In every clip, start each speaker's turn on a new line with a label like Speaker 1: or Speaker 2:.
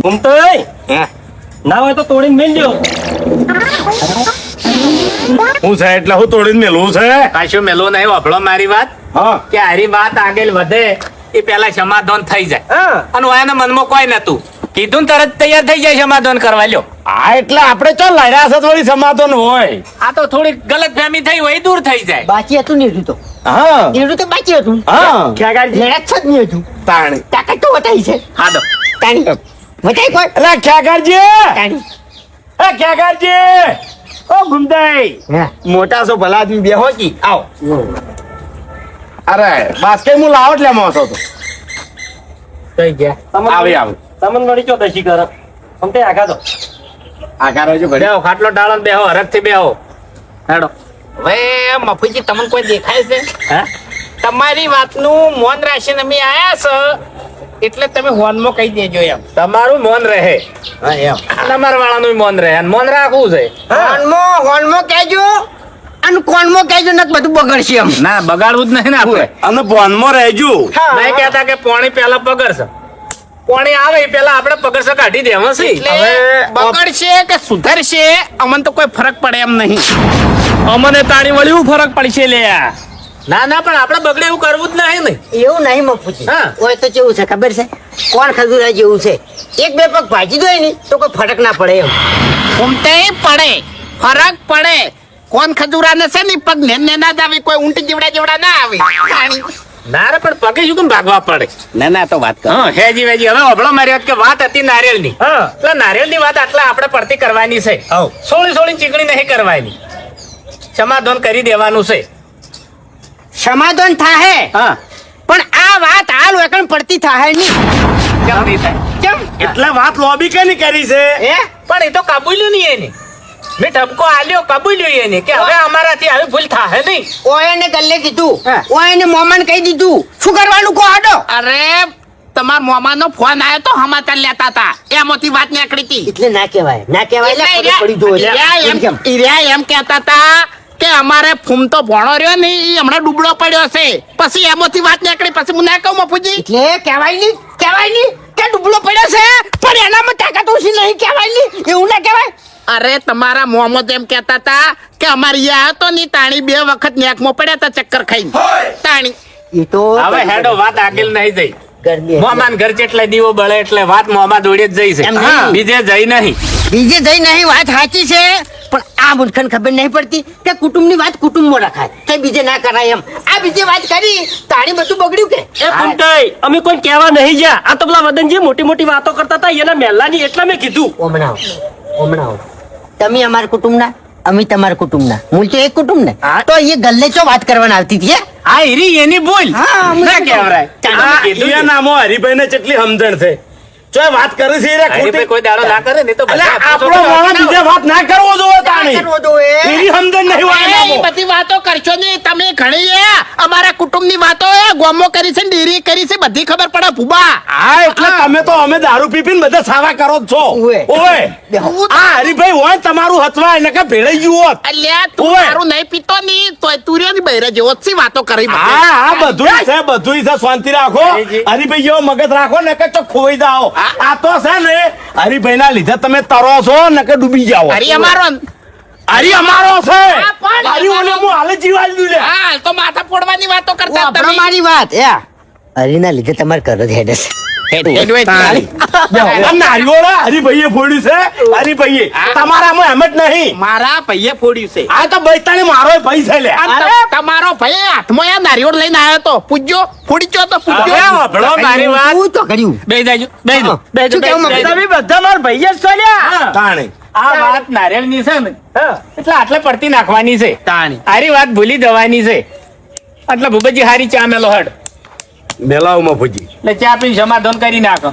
Speaker 1: ઘૂમતોય ના હોય તો તોડીને મેલ દો.
Speaker 2: હું છે એટલે હું તોડીને મેલવું છે?
Speaker 3: પાછું મેલો નહીં વાપરો મારી વાત
Speaker 2: હા
Speaker 3: કે આરી વાત આગળ વધે એ પેલા સમાધાન થઈ જાય અને એના મનમાં કોઈ નતું કીધું તરત તૈયાર થઈ જાય સમાધાન કરવા લ્યો.
Speaker 2: હા એટલે આપણે ચાલ લડ્યા છે થોડી સમાધાન હોય.
Speaker 3: આ તો થોડી ગલત ફહેમી થઈ હોય એ દૂર થઈ જાય.
Speaker 4: બાકી હતું ને એટલું તો
Speaker 2: હા
Speaker 4: એટલું તો બાકી હતું.
Speaker 2: હા
Speaker 4: લડત જ નહીં હતું.
Speaker 2: તાણી
Speaker 4: તાકાત તો વટાઈ છે.
Speaker 3: હા દો
Speaker 4: તાણી વટાઈ કોઈ
Speaker 2: એટલે ખ્યાગારજી
Speaker 4: તાણી
Speaker 2: એ ખ્યાગારજી ઓ ઘૂમતાઈ
Speaker 4: હા
Speaker 2: મોટા છો ભલા આદમી બેહો કી આવો. અરે બાસ્કેટ હું લાવટ લે મોસો તો
Speaker 3: થઈ ગયા
Speaker 2: આવી આવી
Speaker 1: તમને વળી ચો દશી કરો ઘૂમતે આગા દો.
Speaker 2: આકાર હોય ઘડે
Speaker 3: બેહો ખાટલો ડાળો ને બેહો હરખ થી બેહો હેડો. હવે મફુજી તમને કોઈ દેખાય છે?
Speaker 1: હે
Speaker 3: તમારી વાતનું મૌન રાખીને અમે આયા છો એટલે તમે હોનમાં કહી દેજો એમ. તમારું મૌન રહે
Speaker 2: હા એમ
Speaker 3: તમારા વાળાનું મૌન રહે અને મૌન રાખવું છે.
Speaker 4: હોનમાં કહેજો અને કોનમાં કહેજો ને બધું બગડશે એમ.
Speaker 3: ના બગાડવું જ નહીં ને આપણે
Speaker 2: અને બોનમાં રહેજો.
Speaker 3: નહીં કહેતા કે પાણી પેલા પગડશે પાણી આવે એ પેલા આપણે પગડશે કાઢી દેવા છે.
Speaker 2: હવે
Speaker 3: બગડશે કે સુધરશે અમને તો કોઈ ફરક પડે એમ નહીં. અમને તાળી વળી શું ફરક પડશે લે? ના ના પણ આપણે બગડે એવું કરવું જ નહીં ને.
Speaker 4: એવું નહીં મફુજી.
Speaker 3: હા.
Speaker 4: ઓય તો કેવું છે ખબર છે? કોણ ખજૂરા જેવું છે. એક બે પગ ભાજી દો ને તો કોઈ ફરક ના પડે એમ.
Speaker 3: ઉમતે પડે ફરક પડે. કોણ ખજૂરાને છે ને પગ ને ના જ આવે કોઈ ઊંટ જેવડા ના આવે. ના રે પણ પગે શું કેમ ભાગવા પડે?
Speaker 2: ના ના તો વાત
Speaker 3: હા હેજી વેજી હવે અભળો મારી વાત કે વાત હતી નારિયેળની.
Speaker 1: હા
Speaker 3: એટલે નારિયેળની વાત આટલા આપણે પડતી કરવાની છે.
Speaker 1: આવ
Speaker 3: સોળી ચીકણી નહીં કરવાની. સમાધાન કરી દેવાનું છે.
Speaker 4: સમાધાન થાહે
Speaker 3: હા
Speaker 4: પણ આ વાત હાલ વેકણ પડતી થાહે નહીં.
Speaker 3: કેમ નહીં થાય?
Speaker 4: કેમ?
Speaker 2: એટલે વાત લોબી કેની કરી છે?
Speaker 4: હે?
Speaker 3: પણ એ તો કબૂલ્યું નહીં એને. મેં ઠપકો આલ્યો કબૂલ્યું એને કે હવે અમારાથી આવી ભૂલ થાય નહીં.
Speaker 4: ઓય ને ગલ્લે કીધું.
Speaker 3: હા.
Speaker 4: ઓય ને મોમાન કહી દીધું. શું કરવાનું કો આડો?
Speaker 3: અરે તમારા મોમાનો ફોન આવ્યો તો સમાચાર લેતા હતા એમાંથી વાત નીકળી હતી.
Speaker 4: એટલે ના કહેવાય ના કહેવાય એટલે ખબર પડી જો એટલે.
Speaker 3: ઈર્યા એમ કહેતા હતા કે અમારે ફૂમ તો ભણો રહ્યો ને ઈ હમણાં ડૂબળો પડ્યો છે. પછી એમાંથી વાત નીકળી પછી હું ના કહું મફુજી.
Speaker 4: એટલે કહેવાય નહીં કે ડૂબલો પડ્યો છે પણ એનામાં તાકાત ઓછી નહીં કહેવાય નહીં એવું ના કહેવાય.
Speaker 3: અરે તમારા મોહમ્મદ એમ કહેતા હતા કે અમારી આવ્યો તો ની તાણી 2 વખત નેકમાં પડ્યા હતા ચક્કર ખાઈને તાણી.
Speaker 4: એ તો
Speaker 3: હવે હેડો વાત આગળ નહીં જઈ.
Speaker 4: ગરમી
Speaker 3: મોમાન ઘર જેટલે દીવો બળે એટલે વાત મોમા દોડી જ જઈ છે.
Speaker 4: એમ નહીં.
Speaker 3: બીજે જઈ નહીં.
Speaker 4: બીજે જઈ નહીં વાત સાચી છે પણ આ મૂર્ખને ખબર નહીં પડતી કે કુટુંબની વાત કુટુંબમાં રખાય કે બીજે ના કરાય એમ. આ બીજે વાત કરી તાણી બધું બગડ્યું કે
Speaker 1: એ ઘૂમતાઈ અમે કોઈ કહેવા નહીં જા. આ તો પેલા વદનજી મોટી મોટી વાતો કરતા હતા એના મહેલાની એટલે મેં કીધું.
Speaker 4: ઓમણાઓ તમે અમારા કુટુંબના અમે તમારા કુટુંબના મૂળ તો એક કુટુંબ ને
Speaker 1: હા.
Speaker 4: તો એ ગલ્લે ચો વાત કરવાની આવતી હતી હે?
Speaker 3: આ હીરી એની ભૂલ
Speaker 4: હા, અમે
Speaker 3: ના
Speaker 4: શું
Speaker 3: કહેવાય.
Speaker 2: આ ઈયા નામો હરીભાઈ ને કેટલી સમજણ છે. ચોય વાત કરે છે રે
Speaker 3: હરીભાઈ
Speaker 2: ખોટી.
Speaker 3: કોઈ દાડો ના કરે ને તો
Speaker 2: એટલે
Speaker 3: બધા
Speaker 2: આપણો માણસ બીજે વાત ના કરવો જોવે તાણી.
Speaker 4: કરવો જોઈએ.
Speaker 2: એની સમજણ નહીં હોય
Speaker 3: એ
Speaker 2: એનામાં.
Speaker 3: બધી વાતો કરશો ને તમે ઘણી અમારા કુટુંબની વાતો ગોમો કરી છે ડેરી કરી છે બધી ખબર પડે ભૂબા.
Speaker 2: હા એટલે તમે તો અમે દારૂ પી પીને બધા સાવા કરો જ છો.
Speaker 4: ઓવે.
Speaker 2: ઓવે.
Speaker 4: બેહો.
Speaker 2: આ હરીભાઈ હોય ને તમારું હથવા એને કે ભેળાઈ ગયું હોત.
Speaker 3: અલ્યા તું
Speaker 2: ઓવે.
Speaker 3: મારું નહીં પીતો ની તોય તુર્યો ની બૈરા જેવો જ છે વાતો કરી બધી.
Speaker 2: હા હા બધુંય છે શાંતિ રાખો.
Speaker 3: હરીજી.
Speaker 2: હરીભાઈ જેવો મગજ રાખો ને કે ચો ખોઈ જાઓ. આ તો છે ને હરીભાઈ ના લીધે તમે તરો છો ને કે ડૂબી જાઓ.
Speaker 3: હરી અમારો
Speaker 2: હરી અમારો છે.
Speaker 3: હા, પણ
Speaker 2: હરી ઓલે હું હાલે જીવાડી દઉં લે.
Speaker 3: હા હાલ તો માથા ફોડવાની વાતો કરતા
Speaker 4: આપણો
Speaker 3: તમે.
Speaker 4: મારી વાત હરીના લીધે તમારે ઘર જ હેડે છે.
Speaker 2: તાળી. આ નારિયોળા હરીભાઈએ ફોડ્યું છે. હરીભાઈએ તમારામાં એમ જ નહીં.
Speaker 3: મારા ભાઈએ ફોડ્યું છે.
Speaker 2: આ તો બૈતાણી મારો ભાઈ છે લે.
Speaker 3: તમારો ભાઈ હાથમાં આ નારિયોળ લઈને આવ્યો તો પૂછજો ફોડી તો પૂછજો.
Speaker 2: હવે વાપરો
Speaker 3: મારી વાત
Speaker 4: હું તો કર્યું.
Speaker 3: બેહી જાજો બેહી જાઓ.
Speaker 4: શું કહેવું મફત?
Speaker 1: તમે બધા મારા ભાઈ જ છો લ્યા.
Speaker 2: તાણી.
Speaker 3: આ વાત નારિયેળની છે ને
Speaker 1: હા.
Speaker 3: એટલે આટલે પડતી નાખવાની છે. હારી વાત ભૂલી જવાની છે. એટલે ભૂપતજી હારી ચા મેલો હડ
Speaker 2: મેલાવમાં ભૂજી.
Speaker 3: એટલે ચા પીને સમાધાન કરી નાખો.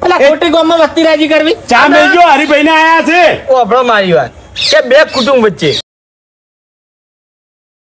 Speaker 3: એટલે ખોટી ગામમાં વસ્તી રાજી કરવી
Speaker 2: ચા મેલજો હરીભાઈ ને આયા છે.
Speaker 1: ઓ આપણો મારી વાત કે બે કુટુંબ વચ્ચે